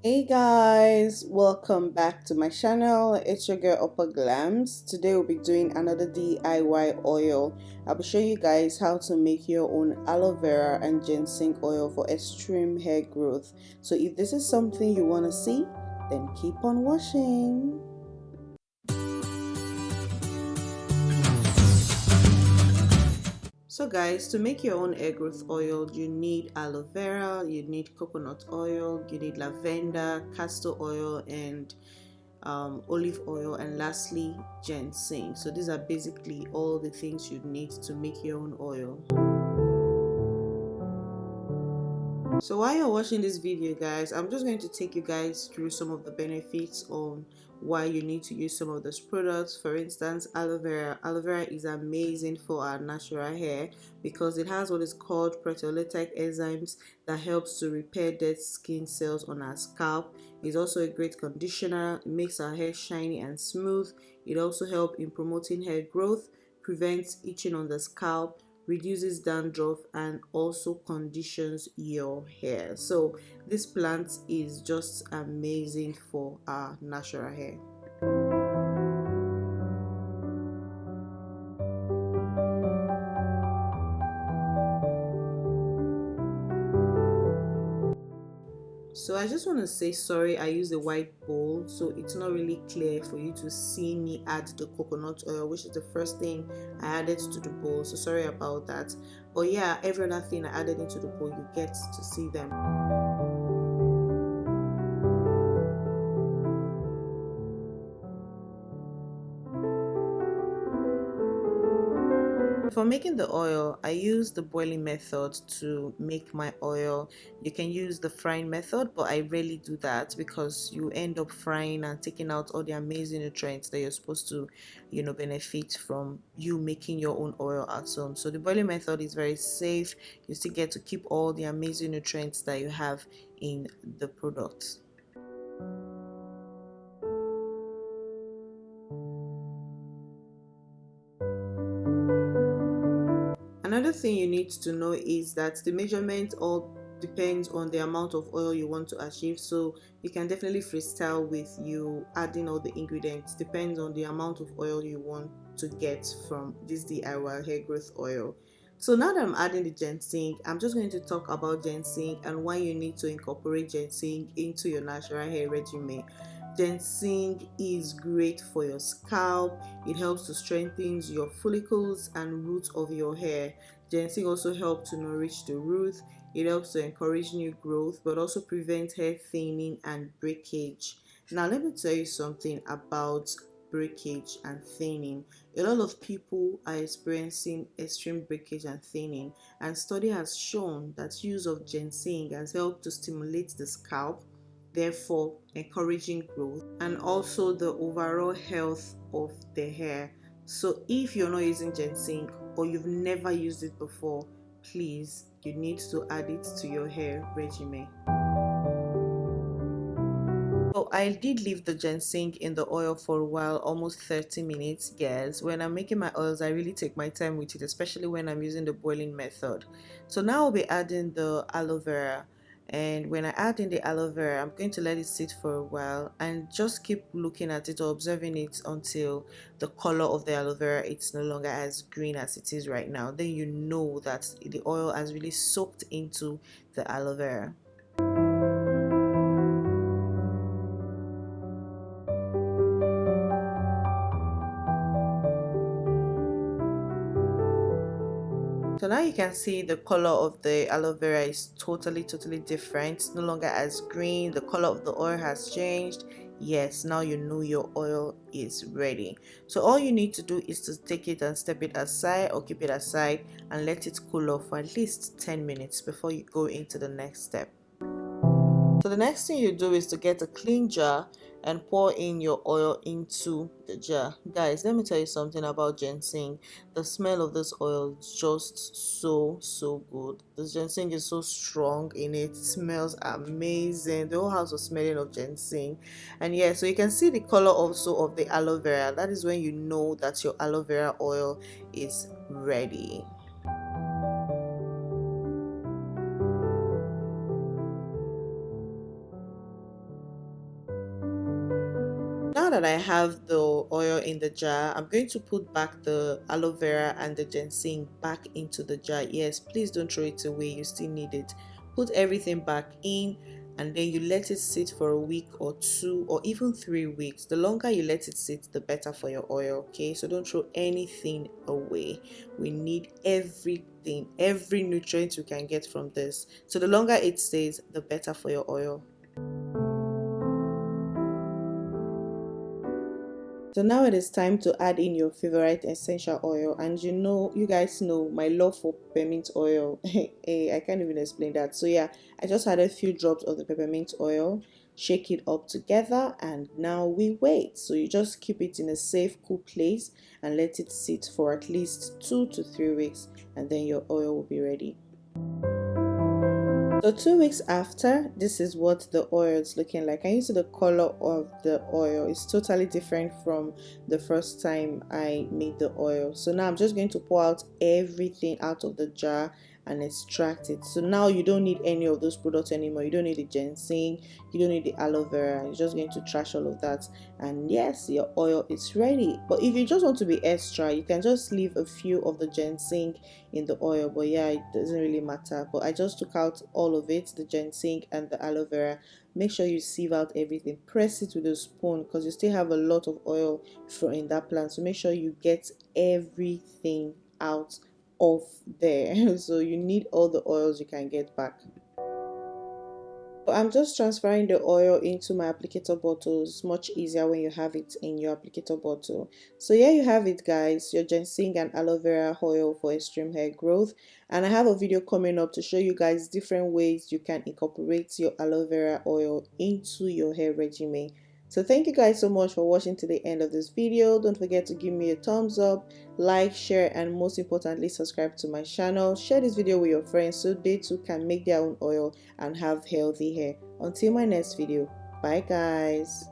Hey guys, welcome back to my channel. It's your girl Upper Glams. Today we'll be doing another DIY oil. I'll be showing you guys how to make your own aloe vera and ginseng oil for extreme hair growth. So if this is something you want to see, then keep on watching. So guys, to make your own hair growth oil, you need aloe vera, you need coconut oil, you need lavender, castor oil, and olive oil, and lastly ginseng. So these are basically all the things you need to make your own oil. So while you're watching this video guys, I'm just going to take you guys through some of the benefits on why you need to use some of those products. For instance, aloe vera. Aloe vera is amazing for our natural hair because it has what is called proteolytic enzymes that helps to repair dead skin cells on our scalp. It's also a great conditioner. It makes our hair shiny and smooth. It also helps in promoting hair growth, prevents itching on the scalp, reduces dandruff, and also conditions your hair. So this plant is just amazing for our natural hair. So I just want to say sorry, I used a white bowl, so it's not really clear for you to see me add the coconut oil, which is the first thing I added to the bowl. So sorry about that. But yeah, every other thing I added into the bowl, you get to see them. For making the oil, I use the boiling method to make my oil. You can use the frying method, but I rarely do that because you end up frying and taking out all the amazing nutrients that you're supposed to, benefit from you making your own oil at home. So the boiling method is very safe. You still get to keep all the amazing nutrients that you have in the product. Another thing you need to know is that the measurement all depends on the amount of oil you want to achieve. So you can definitely freestyle with you adding all the ingredients. Depends on the amount of oil you want to get from this DIY hair growth oil. So now that I'm adding the ginseng, I'm just going to talk about ginseng and why you need to incorporate ginseng into your natural hair regimen. Ginseng is great for your scalp. It helps to strengthen your follicles and roots of your hair. Ginseng also helps to nourish the roots. It helps to encourage new growth, but also prevent hair thinning and breakage. Now let me tell you something about breakage and thinning. A lot of people are experiencing extreme breakage and thinning, and study has shown that use of ginseng has helped to stimulate the scalp, therefore encouraging growth and also the overall health of the hair. So if you're not using ginseng or you've never used it before, please, you need to add it to your hair regimen. So I did leave the ginseng in the oil for a while, almost 30 minutes. Yes, when I'm making my oils, I really take my time with it, especially when I'm using the boiling method. So now I'll be adding the aloe vera. And when I add in the aloe vera, I'm going to let it sit for a while and just keep looking at it or observing it until the color of the aloe vera it's no longer as green as it is right now. Then you know that the oil has really soaked into the aloe vera. So now you can see the color of the aloe vera is totally different. It's no longer as green. The color of the oil has changed. Yes, now you know your oil is ready. So all you need to do is to take it and step it aside or keep it aside and let it cool off for at least 10 minutes before you go into the next step. So the next thing you do is to get a clean jar and pour in your oil into the jar. Guys, let me tell you something about ginseng. The smell of this oil is just so good. The ginseng is so strong in it. It smells amazing. The whole house was smelling of ginseng. And yeah, so you can see the color also of the aloe vera. That is when you know that your aloe vera oil is ready. that I have the oil in the jar, I'm going to put back the aloe vera and the ginseng back into the jar. Yes, please don't throw it away, you still need it. Put everything back in, and then you let it sit for a week or 2 or even 3 weeks. The longer you let it sit, the better for your oil. Okay, so don't throw anything away. We need everything, every nutrient you can get from this. So the longer it stays, the better for your oil. So now it is time to add in your favorite essential oil, and you guys know my love for peppermint oil. Hey, I can't even explain that. So yeah, I just added a few drops of the peppermint oil, shake it up together, and now we wait. So you just keep it in a safe, cool place and let it sit for at least 2 to 3 weeks, and then your oil will be ready. So 2 weeks after, this is what the oil is looking like. And you see the color of the oil is totally different from the first time I made the oil. So now I'm just going to pour out everything out of the jar and extract it. So now you don't need any of those products anymore. You don't need the ginseng, you don't need the aloe vera. You're just going to trash all of that, and yes, your oil is ready. But if you just want to be extra, you can just leave a few of the ginseng in the oil, but yeah, it doesn't really matter. But I just took out all of it, the ginseng and the aloe vera. Make sure you sieve out everything, press it with a spoon because you still have a lot of oil in that plant, so make sure you get everything out of there. So you need all the oils you can get back. I'm just transferring the oil into my applicator bottle. It's much easier when you have it in your applicator bottle. So here you have it, guys, your ginseng and aloe vera oil for extreme hair growth. And I have a video coming up to show you guys different ways you can incorporate your aloe vera oil into your hair regimen. So thank you guys so much for watching to the end of this video. Don't forget to give me a thumbs up, like, share, and most importantly, subscribe to my channel. Share this video with your friends so they too can make their own oil and have healthy hair. Until my next video, bye guys.